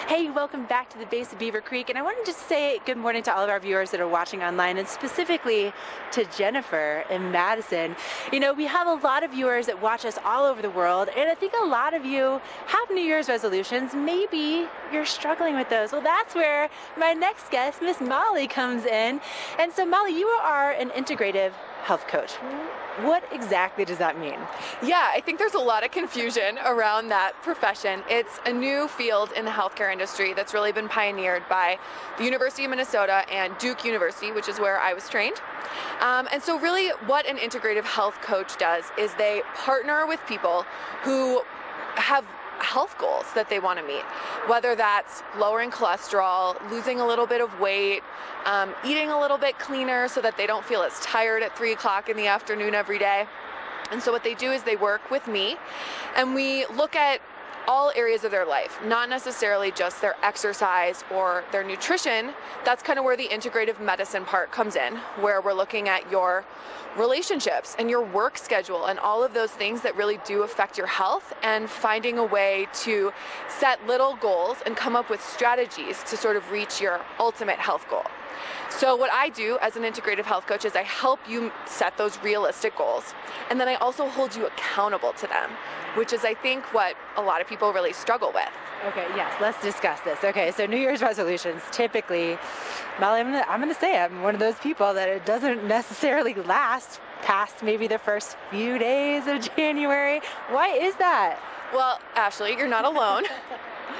Hey, welcome back to the base of Beaver Creek, and I wanted to just say good morning to all of our viewers that are watching online, and specifically to Jennifer in Madison. You know, we have a lot of viewers that watch us all over the world, and I think a lot of you have New Year's resolutions. Maybe you're struggling with those. Well, that's where my next guest, Miss Molly, comes in. And so, Molly, you are an integrative health coach. What exactly does that mean? Yeah, I think there's a lot of confusion around that profession. It's a new field in the healthcare industry that's really been pioneered by the University of Minnesota and Duke University, which is where I was trained. And so really what an integrative health coach does is they partner with people who have health goals that they want to meet, whether that's lowering cholesterol, losing a little bit of weight, eating a little bit cleaner so that they don't feel as tired at 3 o'clock in the afternoon every day. And so what they do is they work with me and we look at all areas of their life, not necessarily just their exercise or their nutrition. That's kind of where the integrative medicine part comes in, where we're looking at your relationships and your work schedule and all of those things that really do affect your health, and finding a way to set little goals and come up with strategies to sort of reach your ultimate health goal. So what I do as an integrative health coach is I help you set those realistic goals, and then I also hold you accountable to them, which is, I think, what a lot of people really struggle with. Okay, yes, let's discuss this. Okay, so New Year's resolutions, typically, Molly, I'm gonna say I'm one of those people that it doesn't necessarily last past maybe the first few days of January. Why is that? Well, Ashley, you're not alone.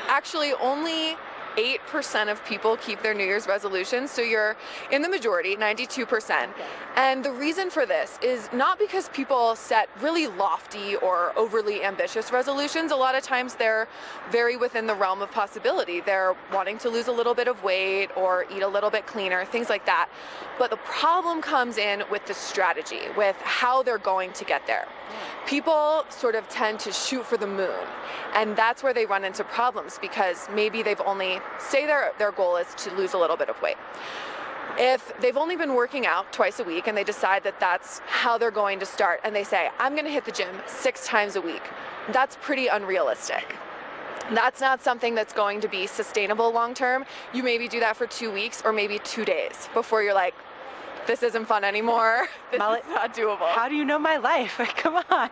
Actually, only 8% of people keep their New Year's resolutions, so you're in the majority, 92%. Okay. And the reason for this is not because people set really lofty or overly ambitious resolutions. A lot of times they're very within the realm of possibility. They're wanting to lose a little bit of weight or eat a little bit cleaner, things like that. But the problem comes in with the strategy, with how they're going to get there. People sort of tend to shoot for the moon, and that's where they run into problems, because maybe they've only, say their goal is to lose a little bit of weight. If they've only been working out twice a week and they decide that that's how they're going to start, and they say, I'm going to hit the gym 6 times a week, that's pretty unrealistic. That's not something that's going to be sustainable long term. You maybe do that for 2 weeks or maybe 2 days before you're like, this isn't fun anymore. This Molly, is not doable. How do you know my life? Come on.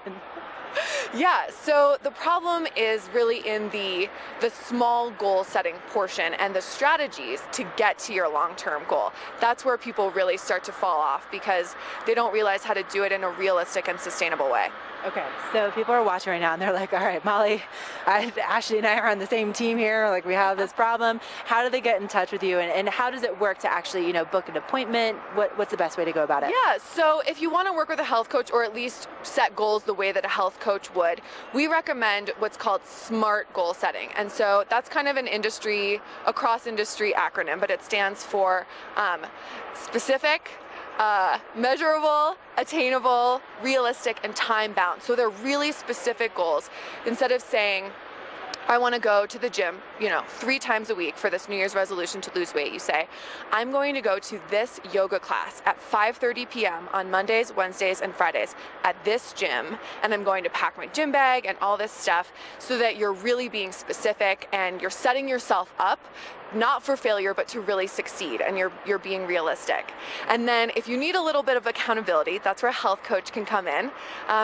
Yeah, so the problem is really in the small goal setting portion and the strategies to get to your long-term goal. That's where people really start to fall off, because they don't realize how to do it in a realistic and sustainable way. Okay, so people are watching right now and they're like, all right, Molly, Ashley and I are on the same team here. Like, we have this problem. How do they get in touch with you, and how does it work to actually, book an appointment? What's the best way to go about it? Yeah, so if you want to work with a health coach, or at least set goals the way that a health coach would, we recommend what's called SMART goal setting. And so that's kind of an across industry acronym, but it stands for specific, measurable, attainable, realistic, and time-bound. So they're really specific goals. Instead of saying, I want to go to the gym, 3 times a week for this New Year's resolution to lose weight, you say, I'm going to go to this yoga class at 5:30 p.m. on Mondays, Wednesdays, and Fridays at this gym, and I'm going to pack my gym bag and all this stuff, so that you're really being specific and you're setting yourself up not for failure, but to really succeed, and you're being realistic. And then if you need a little bit of accountability, that's where a health coach can come in.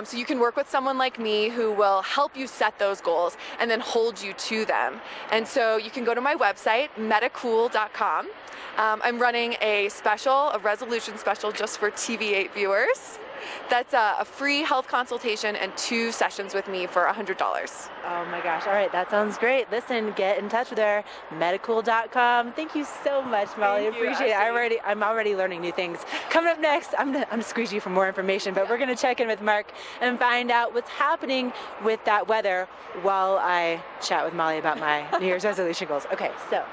So you can work with someone like me who will help you set those goals and then hold you to them. And so you can go to my website, metacool.com. I'm running a resolution special just for TV8 viewers. That's a free health consultation and 2 sessions with me for $100. Oh my gosh. All right. That sounds great. Listen, get in touch with her. Medicool.com. Thank you so much, Molly. Thank you, Appreciate Ashley. it. I'm already learning new things. Coming up next, I'm gonna squeeze you for more information, but we're going to check in with Mark and find out what's happening with that weather while I chat with Molly about my New Year's resolution goals. Okay. So